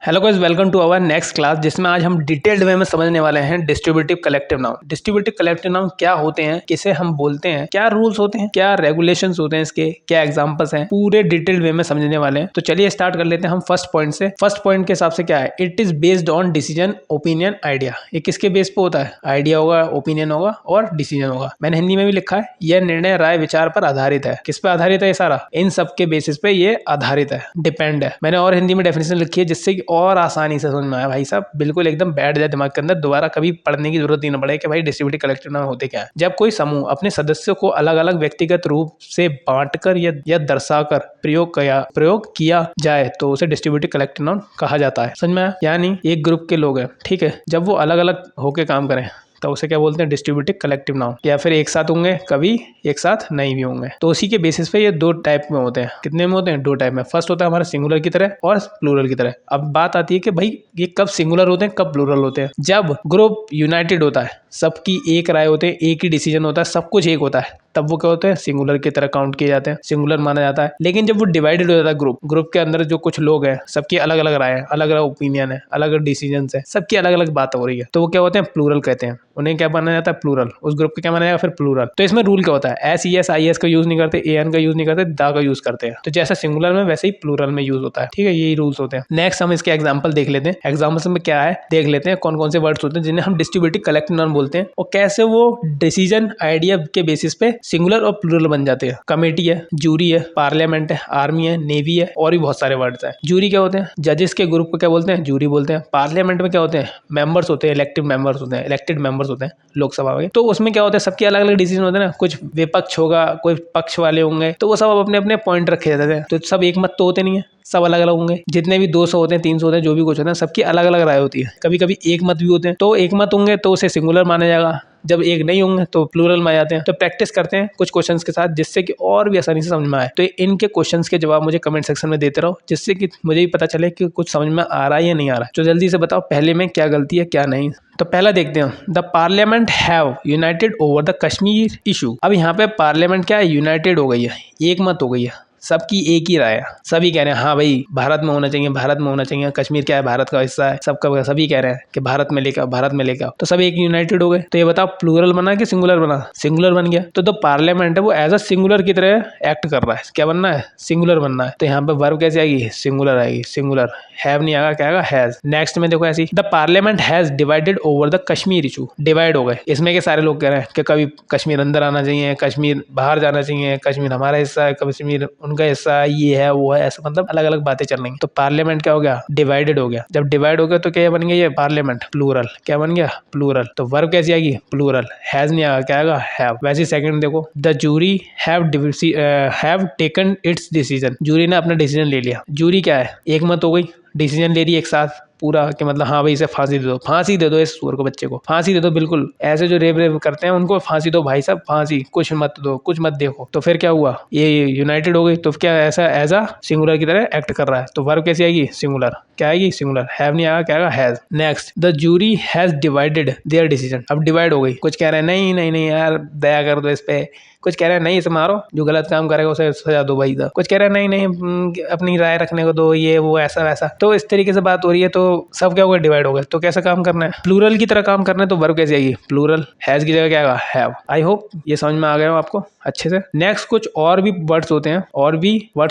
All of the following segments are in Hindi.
Hello guys, welcome to our next class जिसमें आज हम डिटेल्ड वे में समझने वाले हैं distributive collective noun. Distributive collective noun क्या होते हैं, किसे हम बोलते हैं, क्या रूल्स होते हैं, क्या रेगुलेशंस होते हैं, इसके क्या एग्जांपल्स हैं, पूरे डिटेल्ड वे में समझने वाले हैं। तो चलिए स्टार्ट कर लेते हैं हम फर्स्ट पॉइंट से। फर्स्ट पॉइंट के हिसाब से क्या है, it is based on decision, opinion, idea. ये किसके बेस पे होता है? आइडिया होगा, ओपिनियन होगा और डिसीजन होगा। मैंने हिंदी में भी लिखा है, यह निर्णय राय विचार पर आधारित है। किस पे आधारित है? ये सारा इन सबके बेसिस पे ये आधारित है, डिपेंड है। मैंने और हिंदी में डेफिनेशन लिखी है जिससे कि और आसानी से समझ में आया भाई साहब, बिल्कुल एकदम बैठ जाए दिमाग के अंदर, दोबारा कभी पढ़ने की जरूरत ही ना पड़े कि भाई डिस्ट्रीब्यूटिव कलेक्टिव नाउन होते क्या है। जब कोई समूह अपने सदस्यों को अलग अलग व्यक्तिगत रूप से बांटकर या दर्शाकर प्रयोग किया जाए तो उसे डिस्ट्रीब्यूटिव कलेक्टिव नाउन कहा जाता है। समझ में आया? यानी एक ग्रुप के लोग हैं, ठीक है, जब वो अलग अलग होके काम करें तो उसे क्या बोलते हैं? Distributive collective noun. या फिर एक साथ होंगे, कभी एक साथ नहीं भी होंगे। तो उसी के बेसिस पे ये दो टाइप में होते हैं। कितने में होते हैं? दो टाइप में। फर्स्ट होता है हमारा सिंगुलर की तरह और प्लूरल की तरह। अब बात आती है कि भाई ये कब सिंगुलर होते हैं, कब प्लूरल होते हैं? जब ग्रुप यूनाइटेड होता है, सबकी एक राय होते हैं, एक ही डिसीजन होता है, सब कुछ एक होता है, तब वो क्या होते हैं? सिंगुलर की तरह काउंट किए जाते हैं, सिंगुलर माना जाता है। लेकिन जब वो डिवाइडेड हो जाता है, ग्रुप के अंदर जो कुछ लोग हैं, सबकी अलग अलग राय है, अलग अलग ओपिनियन है, अलग अलग डिसीजन है, सबकी अलग अलग बात हो रही है, तो वो क्या होते हैं? प्लूरल कहते हैं। उन्हें क्या माना जाता है? प्लूरल। उस ग्रुप का क्या माना जाएगा? फिर प्लूरल। तो इसमें रूल क्या होता है? S, E S, I S का यूज नहीं करते, ए एन का यूज नहीं करते, दा का यूज करते हैं। तो जैसा सिंगुलर में वैसे ही प्लूरल में यूज होता है, ठीक है। यही रूल्स होते हैं। नेक्स्ट हम इसके एग्जांपल देख लेते हैं। एग्जांपल्स में क्या है देख लेते हैं, कौन कौन से वर्ड्स होते हैं जिन्हें हम डिस्ट्रीब्यूटिव कलेक्टिव नाउन बोलते हैं और कैसे वो डिसीजन आइडिया के बेसिस पे सिंगुलर और प्लूरल बन जाते हैं। कमेटी है, जूरी है, पार्लियामेंट है, आर्मी है, नेवी है और भी बहुत सारे वर्ड्स हैं। जूरी क्या होते हैं? जजेस के ग्रुप को क्या बोलते हैं? जूरी बोलते हैं। पार्लियामेंट में क्या होते हैं? मेंबर्स होते हैं, इलेक्टेड मेंबर्स होते हैं, इलेक्टेड मेंबर्स होते हैं लोकसभा में। तो उसमें क्या होता है? सबके अलग अलग डिसीजन होते हैं ना, कुछ विपक्ष होगा, कोई पक्ष वाले होंगे, तो वो सब अपने अपने पॉइंट रखे जाते हैं। तो सब एक मत तो होते नहीं है, सब अलग अलग होंगे। जितने भी 200 होते हैं, 300 होते हैं, जो भी कुछ होता है, सबकी अलग अलग राय होती है। कभी कभी एक मत भी होते हैं, तो एक मत होंगे तो उसे सिंगुलर माना जाएगा, जब एक नहीं होंगे तो प्लूरल में आ जाते हैं। तो प्रैक्टिस करते हैं कुछ क्वेश्चंस के साथ जिससे कि और भी आसानी से समझ में आए। तो इनके क्वेश्चंस के जवाब मुझे कमेंट सेक्शन में देते रहो, जिससे कि मुझे भी पता चले कि कुछ समझ में आ रहा है या नहीं आ रहा है। तो जल्दी से बताओ पहले में क्या गलती है क्या नहीं। तो पहला देखते हैं, the parliament have United over the Kashmir issue. अब यहाँ पे पार्लियामेंट क्या है? यूनाइटेड हो गई है, एक मत हो गई है, सबकी एक ही राय है। सभी कह रहे हैं हाँ भाई भारत में होना चाहिए, भारत में होना चाहिए, कश्मीर क्या है? भारत का हिस्सा है। सबका सभी कह रहे हैं कि भारत में लेकर, भारत में लेकर। तो सब एक यूनाइटेड हो गए। तो ये बताओ प्लूरल बना कि सिंगुलर बना? सिंगुलर बन गया। तो पार्लियामेंट है वो एज अ सिंगुलर की तरह एक्ट कर रहा है। क्या बनना है? सिंगुलर बनना है। तो यहाँ पे वर्ब कैसे आएगी? सिंगुलर आएगी, सिंगुलर। हैव नहीं आएगा, क्या आएगा? हैज। नेक्स्ट में देखो ऐसी, the parliament has divided over the Kashmir issue. Divide हो गए। इसमें के सारे लोग कह रहे हैं कि कभी कश्मीर अंदर आना चाहिए, कश्मीर बाहर जाना चाहिए, कश्मीर हमारा हिस्सा है, कश्मीर उनका हिस्सा है, ये है वो है, ऐसा मतलब अलग अलग बातें चल रही। तो पार्लियामेंट क्या हो गया? डिवाइडेड हो गया। जब डिवाइड हो गया तो क्या बन गया? ये पार्लियामेंट प्लूरल। क्या बन गया? प्लूरल। तो वर्ब कैसी आएगी? प्लूरल। हैज नहीं आएगा, क्या आएगा? हैव। वैसे सेकंड देखो, the jury have taken its decision. Jury ने अपना डिसीजन ले लिया। जूरी क्या है? एक मत हो गई, डिसीजन ले रही एक साथ पूरा कि मतलब हाँ भाई इसे फांसी दे दो, फांसी दे दो, इस सूअर को, बच्चे को फांसी दे दो। बिल्कुल ऐसे जो रेप करते हैं उनको फांसी दो भाई साहब, फांसी, कुछ मत दो, कुछ मत देखो। तो फिर क्या हुआ? ये यूनाइटेड हो गई। तो क्या ऐसा एज अ सिंगुलर की तरह एक्ट कर रहा है। तो वर्ब कैसी आएगी? सिंगुलर। क्या आएगी? सिंगुलर। हैव नहीं आएगा, क्या आएगा? Has. Next, the jury has divided their decision. अब डिवाइड हो गई। कुछ कह रहे हैं नहीं नहीं नहीं यार दया कर दो इस पे, कुछ कह रहे हैं नहीं इसे मारो, जो गलत काम करेगा उसे सजा दो भाई साहब, कुछ कह रहे हैं नहीं नहीं अपनी राय रखने को दो, ये वो ऐसा वैसा। तो इस तरीके से बात हो रही है। तो सब क्या हो गया? डिवाइड हो गए। तो कैसा काम करना है? प्लूरल की तरह काम करना है। तो वर्ब कैसे आएगी? प्लूरल। हैज की जगह क्या आएगा? हैव। आई होप ये समझ में आ गया हो आपको अच्छे से। नेक्स्ट, कुछ और भी वर्ड्स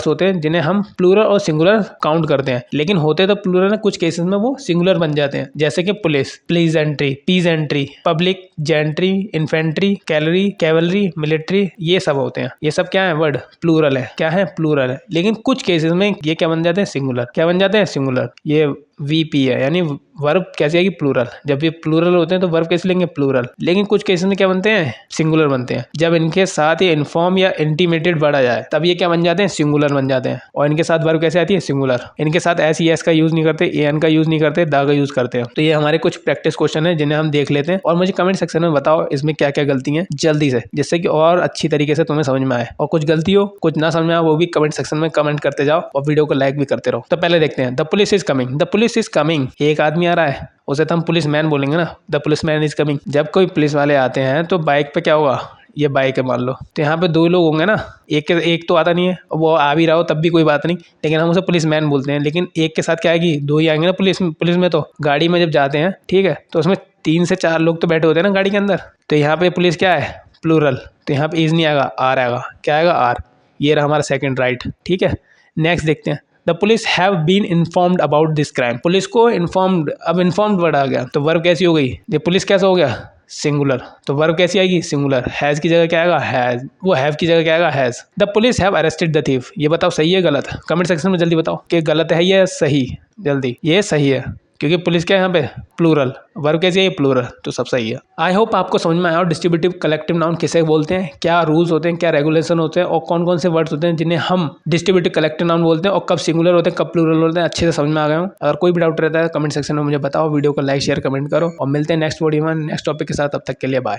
होते हैं जिन्हें हम प्लूरल और सिंगुलर काउंट करते हैं, लेकिन होते तो प्लूरल है, कुछ केसेस में वो सिंगुलर बन जाते हैं। जैसे कि पुलिस, प्लीजेंट्री, peasantry, public, gentry, infantry, cavalry, military, ये सब होते हैं। ये सब क्या है? वर्ड प्लूरल है। क्या है? प्लूरल है। लेकिन कुछ केसेस में ये क्या बन जाते हैं? सिंगुलर। क्या बन जाते हैं? सिंगुलर। ये वीपी है, यानी वर्ब कैसे आएगी? प्लूरल। जब ये प्लूरल होते हैं तो वर्ब कैसे लेंगे? प्लूरल। लेकिन कुछ केसेस में क्या बनते हैं? सिंगुलर बनते हैं। जब इनके साथ ये इन्फॉर्म या इंटीमेटेड वर्ड आ जाए तब ये क्या बन जाते हैं? सिंगुलर बन जाते हैं। और इनके साथ वर्ब कैसे आती है? सिंगुलर। इनके साथ एस, ई एस का यूज नहीं करते, ए एन का यूज नहीं करते, दा का यूज करते हैं। तो ये हमारे कुछ प्रैक्टिस क्वेश्चन है जिन्हें हम देख लेते हैं और मुझे कमेंट सेक्शन में बताओ इसमें क्या क्या गलती है जल्दी से, जिससे कि और अच्छी तरीके से तुम्हें समझ में आए। और कुछ गलती हो, कुछ ना समझ में आए, वो भी कमेंट सेक्शन में कमेंट करते जाओ और वीडियो को लाइक भी करते रहो। तो पहले देखते हैं, the police is coming. The police is coming, एक आदमी आ रहा है, उसे तो हम पुलिस मैन बोलेंगे ना। The police man is coming. जब कोई पुलिस वाले आते हैं तो बाइक पे क्या होगा? ये बाइक है मान लो, तो यहाँ पे दो लोग होंगे ना, एक तो आता नहीं है, वो आ भी रहा हो तब भी कोई बात नहीं, लेकिन हम उसे पुलिस मैन बोलते हैं। लेकिन एक के साथ क्या आएगी, दो ही आएंगे ना पुलिस में। तो गाड़ी में जब जाते हैं, ठीक है, तो उसमें 3 से 4 लोग तो बैठे होते हैं ना गाड़ी के अंदर। तो यहाँ पे पुलिस क्या है, प्लूरल, तो यहाँ पे इज नहीं आएगा, आर आएगा। क्या आएगा, आर। ये रहा हमारा सेकंड राइट, ठीक है। नेक्स्ट देखते हैं, the police have been informed about this crime. Police को इन्फॉर्म्ड, अब इन्फॉर्म्ड वर्ड आ गया, तो वर्ब कैसी हो गई, ये पुलिस कैसा हो गया, सिंगुलर, तो वर्ब कैसी आएगी, सिंगुलर। हैज की जगह क्या आएगा, हैज, वो हैव की जगह क्या आएगा, has. The police have arrested the thief. ये बताओ सही है गलत, कमेंट सेक्शन में जल्दी बताओ कि गलत है या सही, जल्दी। ये सही है, क्योंकि पुलिस क्या है यहाँ पे, प्लूरल, वर्ब कैसी है, प्लूरल, तो सब सही है। आई होप आपको समझ में आया और डिस्ट्रीब्यूटिव कलेक्टिव नाउन किसे बोलते हैं, क्या रूल्स होते हैं, क्या रेगुलेशन होते हैं, और कौन कौन से वर्ड्स होते हैं जिन्हें हम डिस्ट्रीब्यूटिव कलेक्टिव नाउन बोलते हैं, और कब सिंगुलर होते हैं, कब प्लूरल होते हैं। अच्छे से समझ में आ गए हो। अगर कोई भी डाउट रहता है कमेंट सेक्शन में मुझे बताओ, वीडियो को लाइक शेयर कमेंट करो, और मिलते हैं नेक्स्ट वीडियो में नेक्स्ट टॉपिक के साथ। तब तक के लिए बाय।